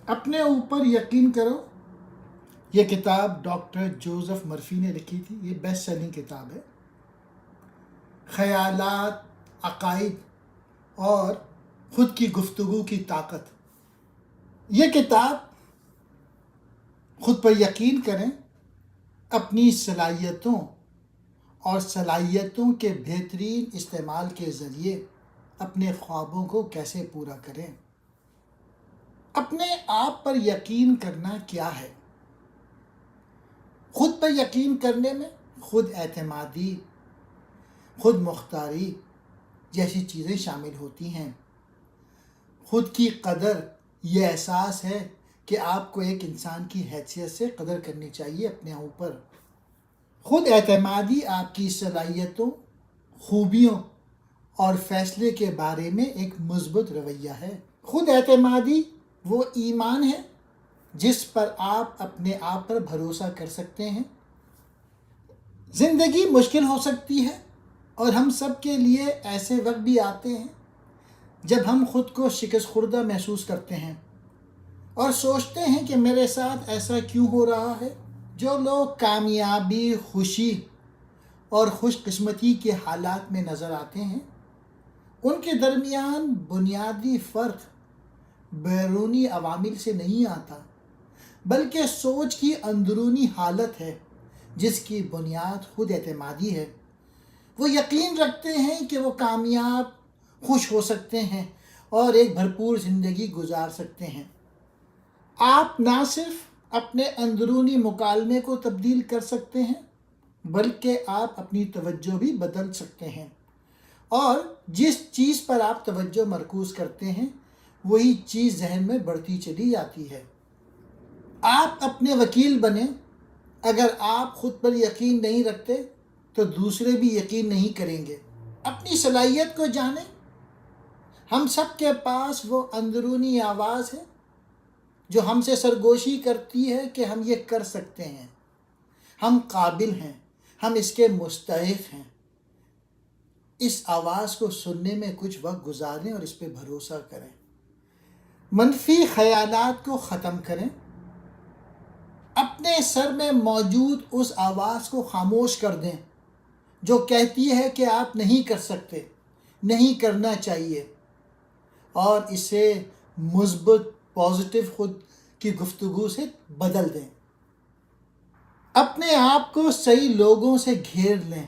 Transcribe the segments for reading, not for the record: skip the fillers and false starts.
اپنے اوپر یقین کرو، یہ کتاب ڈاکٹر جوزف مرفی نے لکھی تھی. یہ بیسٹ سیلنگ کتاب ہے. خیالات، عقائد اور خود کی گفتگو کی طاقت. یہ کتاب خود پر یقین کریں، اپنی صلاحیتوں اور صلاحیتوں کے بہترین استعمال کے ذریعے اپنے خوابوں کو کیسے پورا کریں. اپنے آپ پر یقین کرنا کیا ہے؟ خود پر یقین کرنے میں خود اعتمادی، خود مختاری جیسی چیزیں شامل ہوتی ہیں. خود کی قدر یہ احساس ہے کہ آپ کو ایک انسان کی حیثیت سے قدر کرنی چاہیے اپنے اوپر. خود اعتمادی آپ کی صلاحیتوں، خوبیوں اور فیصلے کے بارے میں ایک مثبت رویہ ہے. خود اعتمادی وہ ایمان ہے جس پر آپ اپنے آپ پر بھروسہ کر سکتے ہیں. زندگی مشکل ہو سکتی ہے اور ہم سب کے لیے ایسے وقت بھی آتے ہیں جب ہم خود کو شکست خوردہ محسوس کرتے ہیں اور سوچتے ہیں کہ میرے ساتھ ایسا کیوں ہو رہا ہے. جو لوگ کامیابی، خوشی اور خوش قسمتی کے حالات میں نظر آتے ہیں، ان کے درمیان بنیادی فرق بیرونی عوامل سے نہیں آتا، بلکہ سوچ کی اندرونی حالت ہے جس کی بنیاد خود اعتمادی ہے. وہ یقین رکھتے ہیں کہ وہ کامیاب، خوش ہو سکتے ہیں اور ایک بھرپور زندگی گزار سکتے ہیں. آپ نہ صرف اپنے اندرونی مکالمے کو تبدیل کر سکتے ہیں، بلکہ آپ اپنی توجہ بھی بدل سکتے ہیں، اور جس چیز پر آپ توجہ مرکوز کرتے ہیں وہی چیز ذہن میں بڑھتی چلی جاتی ہے. آپ اپنے وکیل بنیں. اگر آپ خود پر یقین نہیں رکھتے تو دوسرے بھی یقین نہیں کریں گے. اپنی صلاحیت کو جانیں. ہم سب کے پاس وہ اندرونی آواز ہے جو ہم سے سرگوشی کرتی ہے کہ ہم یہ کر سکتے ہیں، ہم قابل ہیں، ہم اس کے مستحق ہیں. اس آواز کو سننے میں کچھ وقت گزاریں اور اس پہ بھروسہ کریں. منفی خیالات کو ختم کریں. اپنے سر میں موجود اس آواز کو خاموش کر دیں جو کہتی ہے کہ آپ نہیں کر سکتے، نہیں کرنا چاہیے، اور اسے مثبت پازیٹیو خود کی گفتگو سے بدل دیں. اپنے آپ کو صحیح لوگوں سے گھیر لیں.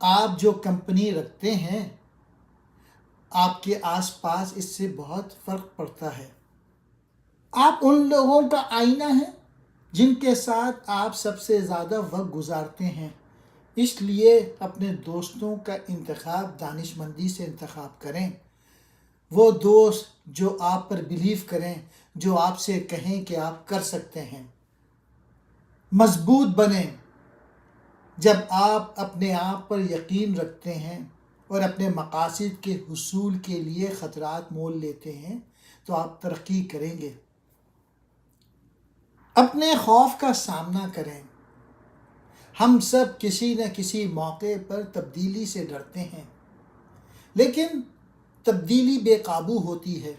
آپ جو کمپنی رکھتے ہیں آپ کے آس پاس اس سے بہت فرق پڑتا ہے. آپ ان لوگوں کا آئینہ ہیں جن کے ساتھ آپ سب سے زیادہ وقت گزارتے ہیں. اس لیے اپنے دوستوں کا انتخاب دانش مندی سے انتخاب کریں. وہ دوست جو آپ پر بلیو کریں، جو آپ سے کہیں کہ آپ کر سکتے ہیں. مضبوط بنیں. جب آپ اپنے آپ پر یقین رکھتے ہیں اور اپنے مقاصد کے حصول کے لیے خطرات مول لیتے ہیں تو آپ ترقی کریں گے. اپنے خوف کا سامنا کریں. ہم سب کسی نہ کسی موقع پر تبدیلی سے ڈرتے ہیں، لیکن تبدیلی بے قابو ہوتی ہے.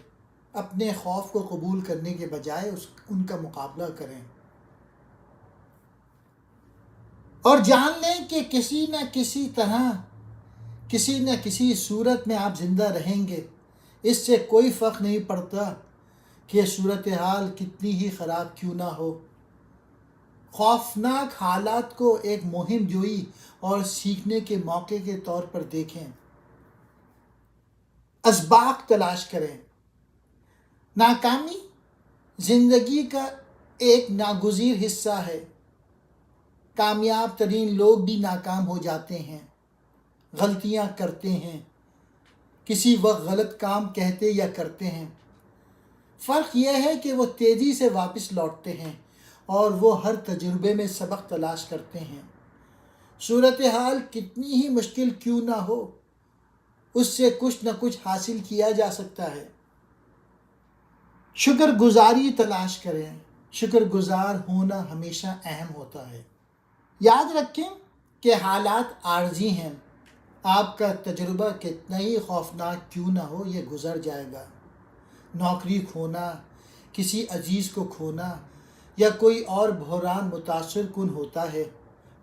اپنے خوف کو قبول کرنے کے بجائے ان کا مقابلہ کریں، اور جان لیں کہ کسی نہ کسی طرح، کسی نہ کسی صورت میں آپ زندہ رہیں گے. اس سے کوئی فرق نہیں پڑتا کہ صورتحال کتنی ہی خراب کیوں نہ ہو. خوفناک حالات کو ایک مہم جوئی اور سیکھنے کے موقع کے طور پر دیکھیں. اسباق تلاش کریں. ناکامی زندگی کا ایک ناگزیر حصہ ہے. کامیاب ترین لوگ بھی ناکام ہو جاتے ہیں، غلطیاں کرتے ہیں، کسی وقت غلط کام کہتے یا کرتے ہیں. فرق یہ ہے کہ وہ تیزی سے واپس لوٹتے ہیں اور وہ ہر تجربے میں سبق تلاش کرتے ہیں. صورتحال کتنی ہی مشکل کیوں نہ ہو، اس سے کچھ نہ کچھ حاصل کیا جا سکتا ہے. شکر گزاری تلاش کریں. شکر گزار ہونا ہمیشہ اہم ہوتا ہے. یاد رکھیں کہ حالات عارضی ہیں. آپ کا تجربہ کتنا ہی خوفناک کیوں نہ ہو، یہ گزر جائے گا. نوکری کھونا، کسی عزیز کو کھونا یا کوئی اور بحران متاثر کن ہوتا ہے،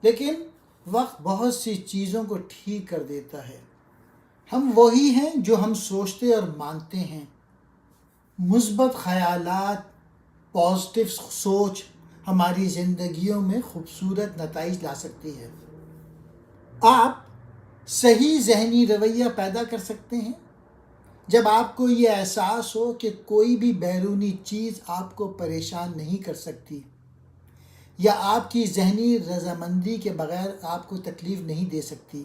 لیکن وقت بہت سی چیزوں کو ٹھیک کر دیتا ہے۔ ہم وہی ہیں جو ہم سوچتے اور مانتے ہیں۔ مثبت خیالات، پازیٹیو سوچ ہماری زندگیوں میں خوبصورت نتائج لا سکتی ہے۔ آپ صحیح ذہنی رویہ پیدا کر سکتے ہیں جب آپ کو یہ احساس ہو کہ کوئی بھی بیرونی چیز آپ کو پریشان نہیں کر سکتی یا آپ کی ذہنی رضامندی کے بغیر آپ کو تکلیف نہیں دے سکتی۔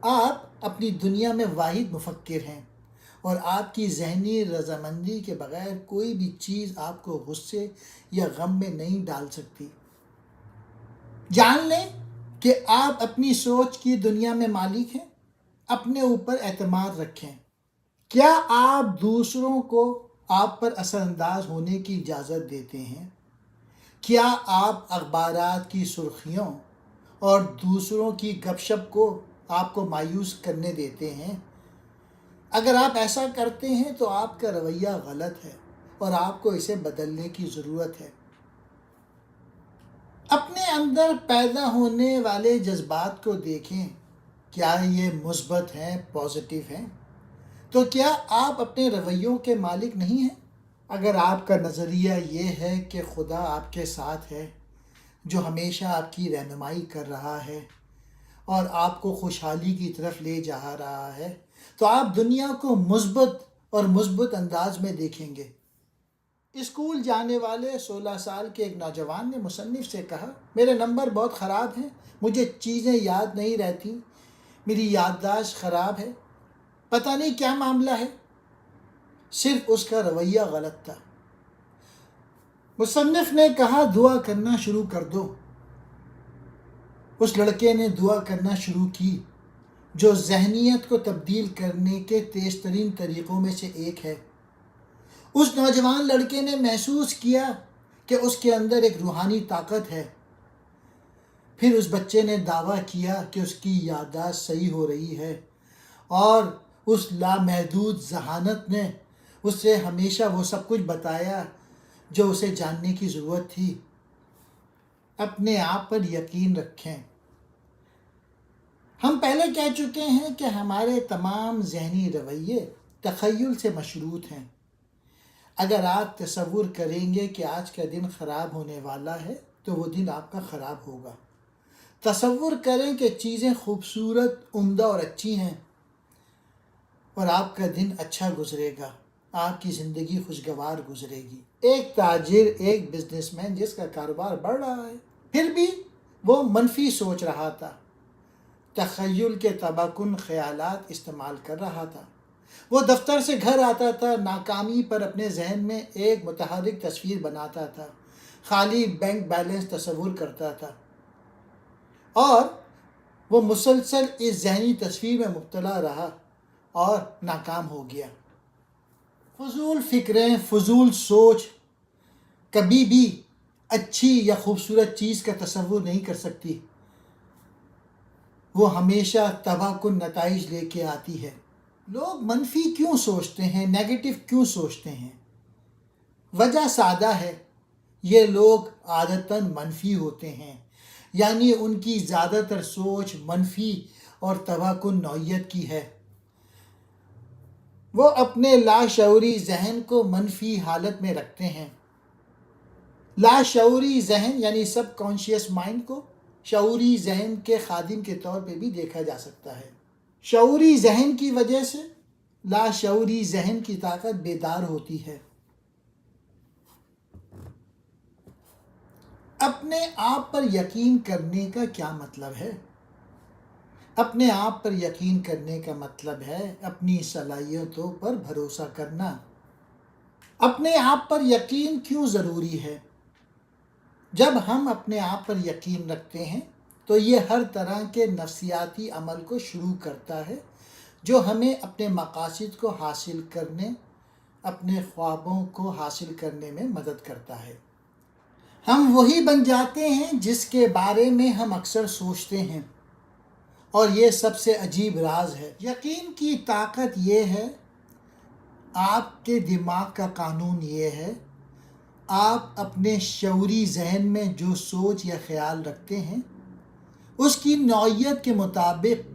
آپ اپنی دنیا میں واحد مفکر ہیں اور آپ کی ذہنی رضامندی کے بغیر کوئی بھی چیز آپ کو غصے یا غم میں نہیں ڈال سکتی۔ جان لیں کہ آپ اپنی سوچ کی دنیا میں مالک ہیں۔ اپنے اوپر اعتماد رکھیں۔ کیا آپ دوسروں کو آپ پر اثر انداز ہونے کی اجازت دیتے ہیں؟ کیا آپ اخبارات کی سرخیوں اور دوسروں کی گپ شپ کو آپ کو مایوس کرنے دیتے ہیں؟ اگر آپ ایسا کرتے ہیں تو آپ کا رویہ غلط ہے اور آپ کو اسے بدلنے کی ضرورت ہے۔ اپنے اندر پیدا ہونے والے جذبات کو دیکھیں، کیا یہ مثبت ہیں، پازیٹیو ہیں؟ تو کیا آپ اپنے رویوں کے مالک نہیں ہیں؟ اگر آپ کا نظریہ یہ ہے کہ خدا آپ کے ساتھ ہے، جو ہمیشہ آپ کی رہنمائی کر رہا ہے اور آپ کو خوشحالی کی طرف لے جا رہا ہے، تو آپ دنیا کو مثبت انداز میں دیکھیں گے۔ اسکول جانے والے 16 سال کے ایک نوجوان نے مصنف سے کہا، میرے نمبر بہت خراب ہیں، مجھے چیزیں یاد نہیں رہتی، میری یادداشت خراب ہے، پتہ نہیں کیا معاملہ ہے۔ صرف اس کا رویہ غلط تھا۔ مصنف نے کہا، دعا کرنا شروع کر دو۔ اس لڑکے نے دعا کرنا شروع کی، جو ذہنیت کو تبدیل کرنے کے تیز ترین طریقوں میں سے ایک ہے۔ اس نوجوان لڑکے نے محسوس کیا کہ اس کے اندر ایک روحانی طاقت ہے۔ پھر اس بچے نے دعویٰ کیا کہ اس کی یادداشت صحیح ہو رہی ہے اور اس لامحدود ذہانت نے اسے ہمیشہ وہ سب کچھ بتایا جو اسے جاننے کی ضرورت تھی۔ اپنے آپ پر یقین رکھیں۔ ہم پہلے کہہ چکے ہیں کہ ہمارے تمام ذہنی رویے تخیل سے مشروط ہیں۔ اگر آپ تصور کریں گے کہ آج کا دن خراب ہونے والا ہے تو وہ دن آپ کا خراب ہوگا۔ تصور کریں کہ چیزیں خوبصورت، عمدہ اور اچھی ہیں اور آپ کا دن اچھا گزرے گا، آپ کی زندگی خوشگوار گزرے گی۔ ایک تاجر، ایک بزنس مین جس کا کاروبار بڑھ رہا ہے، پھر بھی وہ منفی سوچ رہا تھا، تخیل کے تباہ کن خیالات استعمال کر رہا تھا۔ وہ دفتر سے گھر آتا تھا، ناکامی پر اپنے ذہن میں ایک متحرک تصویر بناتا تھا، خالی بینک بیلنس تصور کرتا تھا اور وہ مسلسل اس ذہنی تصویر میں مبتلا رہا اور ناکام ہو گیا۔ فضول فکریں، فضول سوچ کبھی بھی اچھی یا خوبصورت چیز کا تصور نہیں کر سکتی۔ وہ ہمیشہ تباہ کن نتائج لے کے آتی ہے۔ لوگ منفی کیوں سوچتے ہیں، نیگیٹو کیوں سوچتے ہیں؟ وجہ سادہ ہے، یہ لوگ عادتاً منفی ہوتے ہیں، یعنی ان کی زیادہ تر سوچ منفی اور تباہ کن نوعیت کی ہے۔ وہ اپنے لاشعوری ذہن کو منفی حالت میں رکھتے ہیں۔ لاشعوری ذہن یعنی سب کانشیس مائنڈ کو شعوری ذہن کے خادم کے طور پہ بھی دیکھا جا سکتا ہے۔ شعوری ذہن کی وجہ سے لاشعوری ذہن کی طاقت بیدار ہوتی ہے۔ اپنے آپ پر یقین کرنے کا کیا مطلب ہے؟ اپنے آپ پر یقین کرنے کا مطلب ہے اپنی صلاحیتوں پر بھروسہ کرنا۔ اپنے آپ پر یقین کیوں ضروری ہے؟ جب ہم اپنے آپ پر یقین رکھتے ہیں تو یہ ہر طرح کے نفسیاتی عمل کو شروع کرتا ہے جو ہمیں اپنے مقاصد کو حاصل کرنے، اپنے خوابوں کو حاصل کرنے میں مدد کرتا ہے۔ ہم وہی بن جاتے ہیں جس کے بارے میں ہم اکثر سوچتے ہیں، اور یہ سب سے عجیب راز ہے۔ یقین کی طاقت یہ ہے آپ کے دماغ کا قانون یہ ہے، آپ اپنے شعوری ذہن میں جو سوچ یا خیال رکھتے ہیں اس کی نوعیت کے مطابق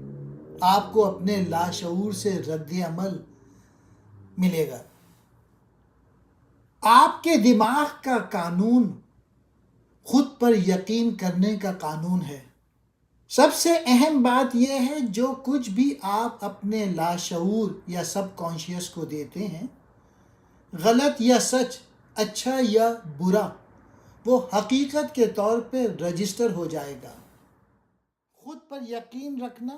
آپ کو اپنے لاشعور سے رد عمل ملے گا۔ آپ کے دماغ کا قانون خود پر یقین کرنے کا قانون ہے۔ سب سے اہم بات یہ ہے، جو کچھ بھی آپ اپنے لاشعور یا سب کانشیس کو دیتے ہیں، غلط یا سچ، اچھا یا برا، وہ حقیقت کے طور پہ رجسٹر ہو جائے گا۔ خود پر یقین رکھنا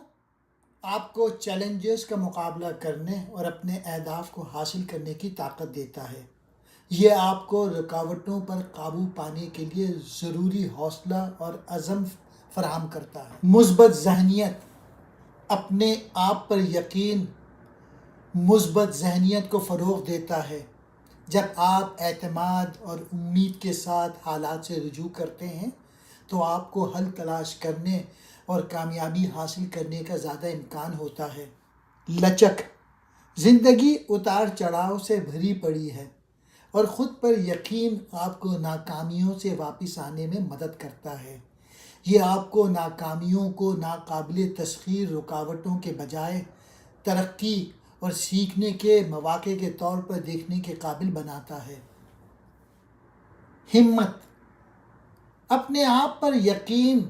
آپ کو چیلنجز کا مقابلہ کرنے اور اپنے اہداف کو حاصل کرنے کی طاقت دیتا ہے۔ یہ آپ کو رکاوٹوں پر قابو پانے کے لیے ضروری حوصلہ اور عزم فراہم کرتا ہے۔ مثبت ذہنیت، اپنے آپ پر یقین مثبت ذہنیت کو فروغ دیتا ہے۔ جب آپ اعتماد اور امید کے ساتھ حالات سے رجوع کرتے ہیں تو آپ کو حل تلاش کرنے اور کامیابی حاصل کرنے کا زیادہ امکان ہوتا ہے۔ لچک، زندگی اتار چڑھاؤ سے بھری پڑی ہے اور خود پر یقین آپ کو ناکامیوں سے واپس آنے میں مدد کرتا ہے۔ یہ آپ کو ناکامیوں کو ناقابل تسخیر رکاوٹوں کے بجائے ترقی اور سیکھنے کے مواقع کے طور پر دیکھنے کے قابل بناتا ہے۔ ہمت، اپنے آپ پر یقین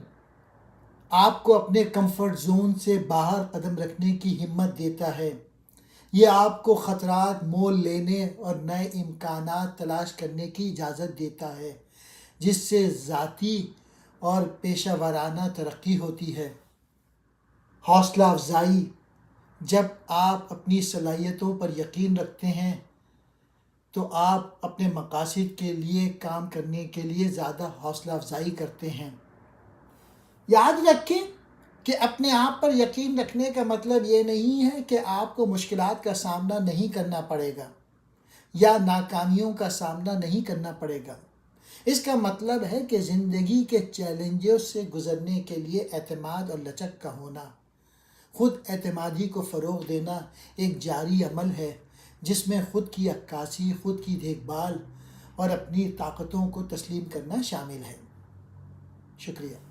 آپ کو اپنے کمفرٹ زون سے باہر قدم رکھنے کی ہمت دیتا ہے۔ یہ آپ کو خطرات مول لینے اور نئے امکانات تلاش کرنے کی اجازت دیتا ہے، جس سے ذاتی اور پیشہ ورانہ ترقی ہوتی ہے۔ حوصلہ افزائی، جب آپ اپنی صلاحیتوں پر یقین رکھتے ہیں تو آپ اپنے مقاصد کے لیے کام کرنے کے لیے زیادہ حوصلہ افزائی کرتے ہیں۔ یاد رکھیں کہ اپنے آپ پر یقین رکھنے کا مطلب یہ نہیں ہے کہ آپ کو مشکلات کا سامنا نہیں کرنا پڑے گا یا ناکامیوں کا سامنا نہیں کرنا پڑے گا۔ اس کا مطلب ہے کہ زندگی کے چیلنجوں سے گزرنے کے لیے اعتماد اور لچک کا ہونا، خود اعتمادی کو فروغ دینا ایک جاری عمل ہے جس میں خود کی عکاسی، خود کی دیکھ بھال اور اپنی طاقتوں کو تسلیم کرنا شامل ہے۔ شکریہ۔